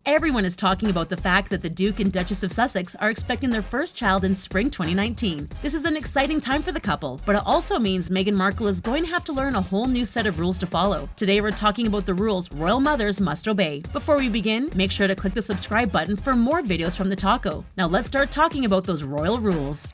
Everyone is talking about the fact that the Duke and Duchess of Sussex are expecting their first child in spring 2019. This is an exciting time for the couple, but it also means Meghan Markle is going to have to learn a whole new set of rules to follow. Today we're talking about the rules royal mothers must obey. Before we begin, make sure to click the subscribe button for more videos from TheTalko. Now let's start talking about those royal rules.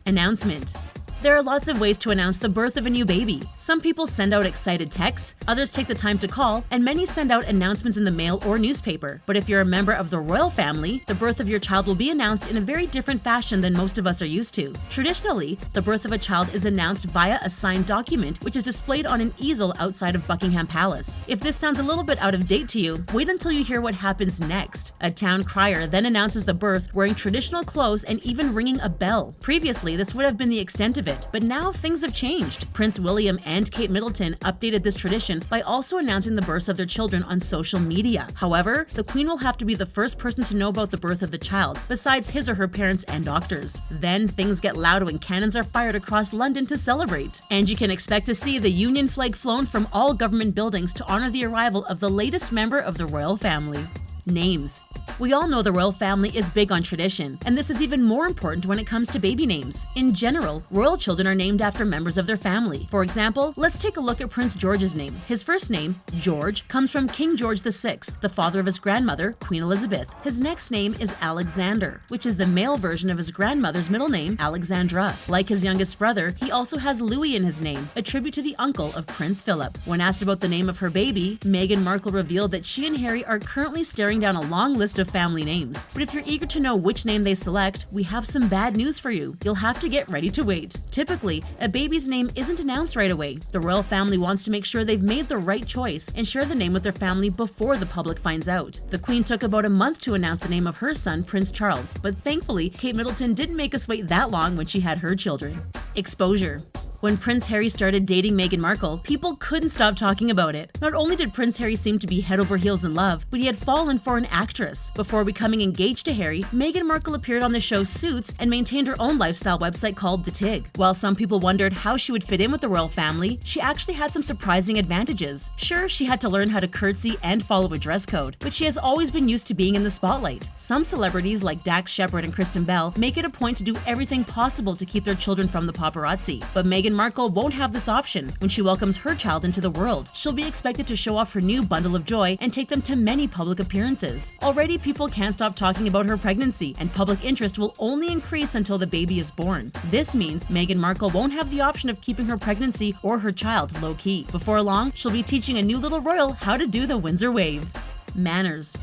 Announcement. There are lots of ways to announce the birth of a new baby. Some people send out excited texts, others take the time to call, and many send out announcements in the mail or newspaper. But if you're a member of the royal family, the birth of your child will be announced in a very different fashion than most of us are used to. Traditionally, the birth of a child is announced via a signed document which is displayed on an easel outside of Buckingham Palace. If this sounds a little bit out of date to you, wait until you hear what happens next. A town crier then announces the birth wearing traditional clothes and even ringing a bell. Previously, this would have been the extent of it. But now things have changed. Prince William and Kate Middleton updated this tradition by also announcing the births of their children on social media. However, the Queen will have to be the first person to know about the birth of the child, besides his or her parents and doctors. Then things get loud when cannons are fired across London to celebrate. And you can expect to see the Union flag flown from all government buildings to honor the arrival of the latest member of the royal family. Names. We all know the royal family is big on tradition, and this is even more important when it comes to baby names. In general, royal children are named after members of their family. For example, let's take a look at Prince George's name. His first name, George, comes from King George VI, the father of his grandmother, Queen Elizabeth. His next name is Alexander, which is the male version of his grandmother's middle name, Alexandra. Like his youngest brother, he also has Louis in his name, a tribute to the uncle of Prince Philip. When asked about the name of her baby, Meghan Markle revealed that she and Harry are currently staring down a long list of family names. But if you're eager to know which name they select, we have some bad news for you. You'll have to get ready to wait. Typically, a baby's name isn't announced right away. The royal family wants to make sure they've made the right choice and share the name with their family before the public finds out. The Queen took about a month to announce the name of her son, Prince Charles, but thankfully, Kate Middleton didn't make us wait that long when she had her children. Exposure. When Prince Harry started dating Meghan Markle, people couldn't stop talking about it. Not only did Prince Harry seem to be head over heels in love, but he had fallen for an actress. Before becoming engaged to Harry, Meghan Markle appeared on the show Suits and maintained her own lifestyle website called The Tig. While some people wondered how she would fit in with the royal family, she actually had some surprising advantages. Sure, she had to learn how to curtsy and follow a dress code, but she has always been used to being in the spotlight. Some celebrities like Dax Shepard and Kristen Bell make it a point to do everything possible to keep their children from the paparazzi. But Meghan Markle won't have this option. When she welcomes her child into the world, she'll be expected to show off her new bundle of joy and take them to many public appearances. Already, people can't stop talking about her pregnancy, and public interest will only increase until the baby is born. This means Meghan Markle won't have the option of keeping her pregnancy or her child low-key. Before long, she'll be teaching a new little royal how to do the Windsor wave. Manners.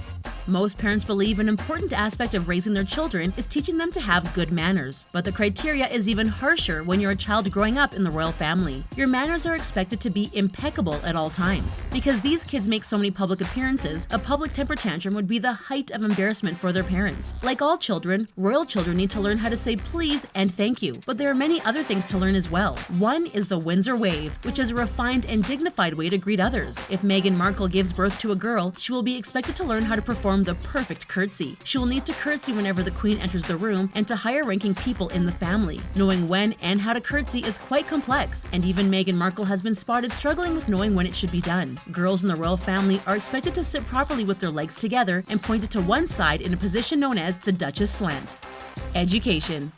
Most parents believe an important aspect of raising their children is teaching them to have good manners. But the criteria is even harsher when you're a child growing up in the royal family. Your manners are expected to be impeccable at all times. Because these kids make so many public appearances, a public temper tantrum would be the height of embarrassment for their parents. Like all children, royal children need to learn how to say please and thank you. But there are many other things to learn as well. One is the Windsor wave, which is a refined and dignified way to greet others. If Meghan Markle gives birth to a girl, she will be expected to learn how to perform the perfect curtsy. She will need to curtsy whenever the Queen enters the room and to higher-ranking people in the family. Knowing when and how to curtsy is quite complex, and even Meghan Markle has been spotted struggling with knowing when it should be done. Girls in the royal family are expected to sit properly with their legs together and pointed to one side in a position known as the Duchess slant. Education.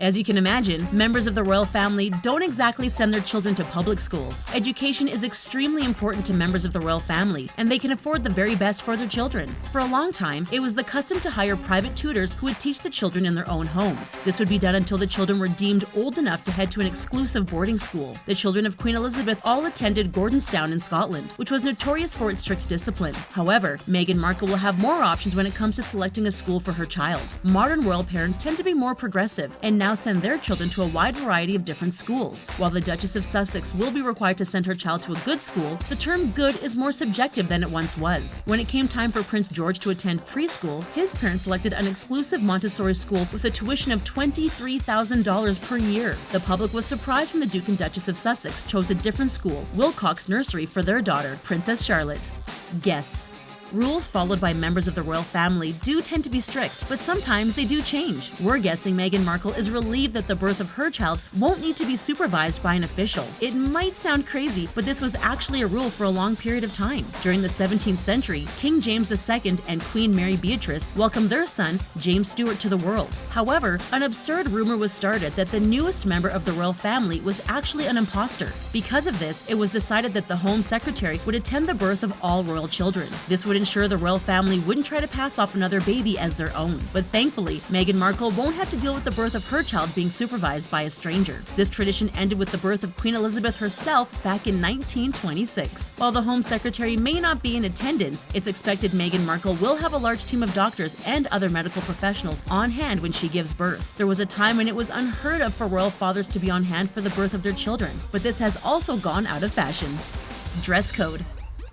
As you can imagine, members of the royal family don't exactly send their children to public schools. Education is extremely important to members of the royal family, and they can afford the very best for their children. For a long time, it was the custom to hire private tutors who would teach the children in their own homes. This would be done until the children were deemed old enough to head to an exclusive boarding school. The children of Queen Elizabeth all attended Gordonstoun in Scotland, which was notorious for its strict discipline. However, Meghan Markle will have more options when it comes to selecting a school for her child. Modern royal parents tend to be more progressive and now send their children to a wide variety of different schools. While the Duchess of Sussex will be required to send her child to a good school, the term good is more subjective than it once was. When it came time for Prince George to attend preschool, his parents selected an exclusive Montessori school with a tuition of $23,000 per year. The public was surprised when the Duke and Duchess of Sussex chose a different school, Wilcox Nursery, for their daughter, Princess Charlotte. Guests. Rules followed by members of the royal family do tend to be strict, but sometimes they do change. We're guessing Meghan Markle is relieved that the birth of her child won't need to be supervised by an official. It might sound crazy, but this was actually a rule for a long period of time. During the 17th century, King James II and Queen Mary Beatrice welcomed their son, James Stuart, to the world. However, an absurd rumor was started that the newest member of the royal family was actually an imposter. Because of this, it was decided that the Home Secretary would attend the birth of all royal children. This would ensure the royal family wouldn't try to pass off another baby as their own. But thankfully, Meghan Markle won't have to deal with the birth of her child being supervised by a stranger. This tradition ended with the birth of Queen Elizabeth herself back in 1926. While the Home Secretary may not be in attendance, it's expected Meghan Markle will have a large team of doctors and other medical professionals on hand when she gives birth. There was a time when it was unheard of for royal fathers to be on hand for the birth of their children, but this has also gone out of fashion. Dress code.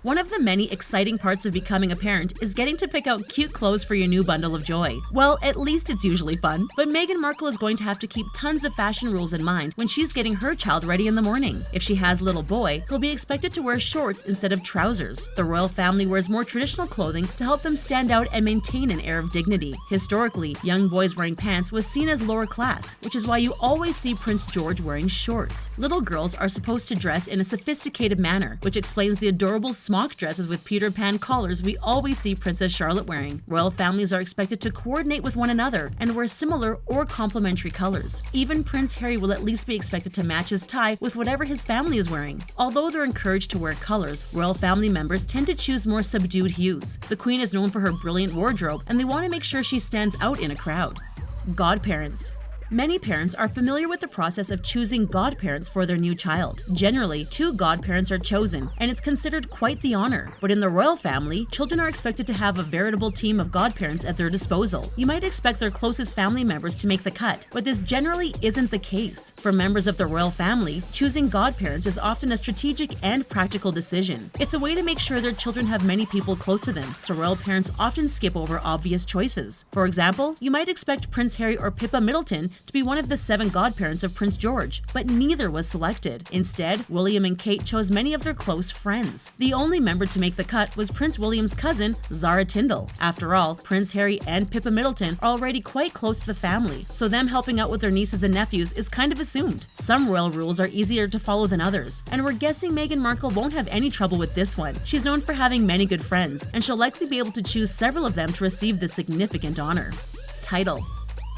One of the many exciting parts of becoming a parent is getting to pick out cute clothes for your new bundle of joy. Well, at least it's usually fun, but Meghan Markle is going to have to keep tons of fashion rules in mind when she's getting her child ready in the morning. If she has a little boy, he'll be expected to wear shorts instead of trousers. The royal family wears more traditional clothing to help them stand out and maintain an air of dignity. Historically, young boys wearing pants was seen as lower class, which is why you always see Prince George wearing shorts. Little girls are supposed to dress in a sophisticated manner, which explains the adorable smock dresses with Peter Pan collars we always see Princess Charlotte wearing. Royal families are expected to coordinate with one another and wear similar or complementary colors. Even Prince Harry will at least be expected to match his tie with whatever his family is wearing. Although they're encouraged to wear colors, royal family members tend to choose more subdued hues. The Queen is known for her brilliant wardrobe, and they want to make sure she stands out in a crowd. Godparents. Many parents are familiar with the process of choosing godparents for their new child. Generally, 2 godparents are chosen, and it's considered quite the honor. But in the royal family, children are expected to have a veritable team of godparents at their disposal. You might expect their closest family members to make the cut, but this generally isn't the case. For members of the royal family, choosing godparents is often a strategic and practical decision. It's a way to make sure their children have many people close to them, so royal parents often skip over obvious choices. For example, you might expect Prince Harry or Pippa Middleton to be one of the 7 godparents of Prince George, but neither was selected. Instead, William and Kate chose many of their close friends. The only member to make the cut was Prince William's cousin, Zara Tindall. After all, Prince Harry and Pippa Middleton are already quite close to the family, so them helping out with their nieces and nephews is kind of assumed. Some royal rules are easier to follow than others, and we're guessing Meghan Markle won't have any trouble with this one. She's known for having many good friends, and she'll likely be able to choose several of them to receive this significant honor. Title.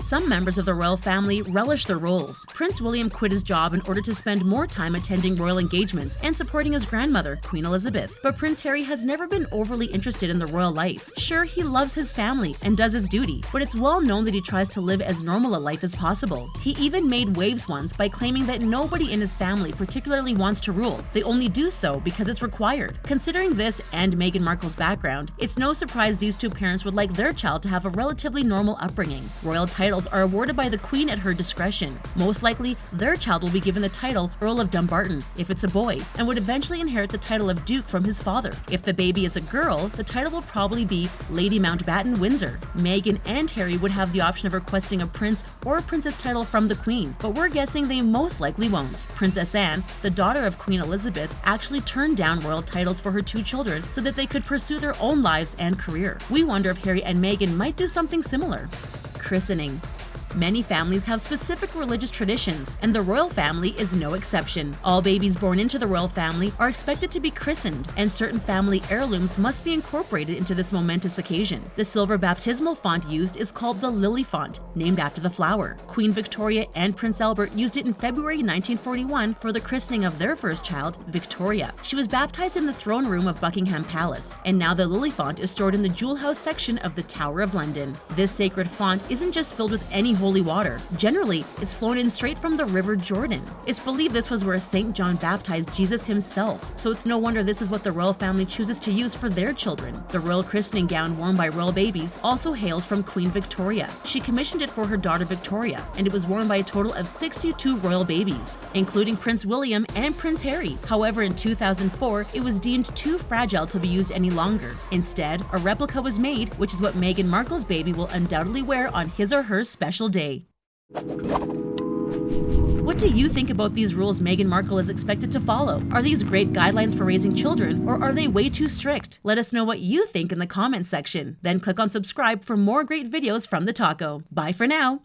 Some members of the royal family relish their roles. Prince William quit his job in order to spend more time attending royal engagements and supporting his grandmother, Queen Elizabeth. But Prince Harry has never been overly interested in the royal life. Sure, he loves his family and does his duty, but it's well known that he tries to live as normal a life as possible. He even made waves once by claiming that nobody in his family particularly wants to rule. They only do so because it's required. Considering this and Meghan Markle's background, it's no surprise these 2 parents would like their child to have a relatively normal upbringing. Royal titles are awarded by the Queen at her discretion. Most likely, their child will be given the title Earl of Dumbarton if it's a boy, and would eventually inherit the title of Duke from his father. If the baby is a girl, the title will probably be Lady Mountbatten Windsor. Meghan and Harry would have the option of requesting a prince or a princess title from the Queen, but we're guessing they most likely won't. Princess Anne, the daughter of Queen Elizabeth, actually turned down royal titles for her 2 children so that they could pursue their own lives and career. We wonder if Harry and Meghan might do something similar. Christening. Many families have specific religious traditions, and the royal family is no exception. All babies born into the royal family are expected to be christened, and certain family heirlooms must be incorporated into this momentous occasion. The silver baptismal font used is called the lily font, named after the flower. Queen Victoria and Prince Albert used it in February 1941 for the christening of their first child, Victoria. She was baptized in the throne room of Buckingham Palace, and now the lily font is stored in the Jewel House section of the Tower of London. This sacred font isn't just filled with any holy water. Generally, it's flown in straight from the River Jordan. It's believed this was where St. John baptized Jesus himself, so it's no wonder this is what the royal family chooses to use for their children. The royal christening gown worn by royal babies also hails from Queen Victoria. She commissioned it for her daughter Victoria, and it was worn by a total of 62 royal babies, including Prince William and Prince Harry. However, in 2004, it was deemed too fragile to be used any longer. Instead, a replica was made, which is what Meghan Markle's baby will undoubtedly wear on his or her special day. What do you think about these rules Meghan Markle is expected to follow? Are these great guidelines for raising children, or are they way too strict? Let us know what you think in the comments section. Then click on subscribe for more great videos from TheTalko. Bye for now.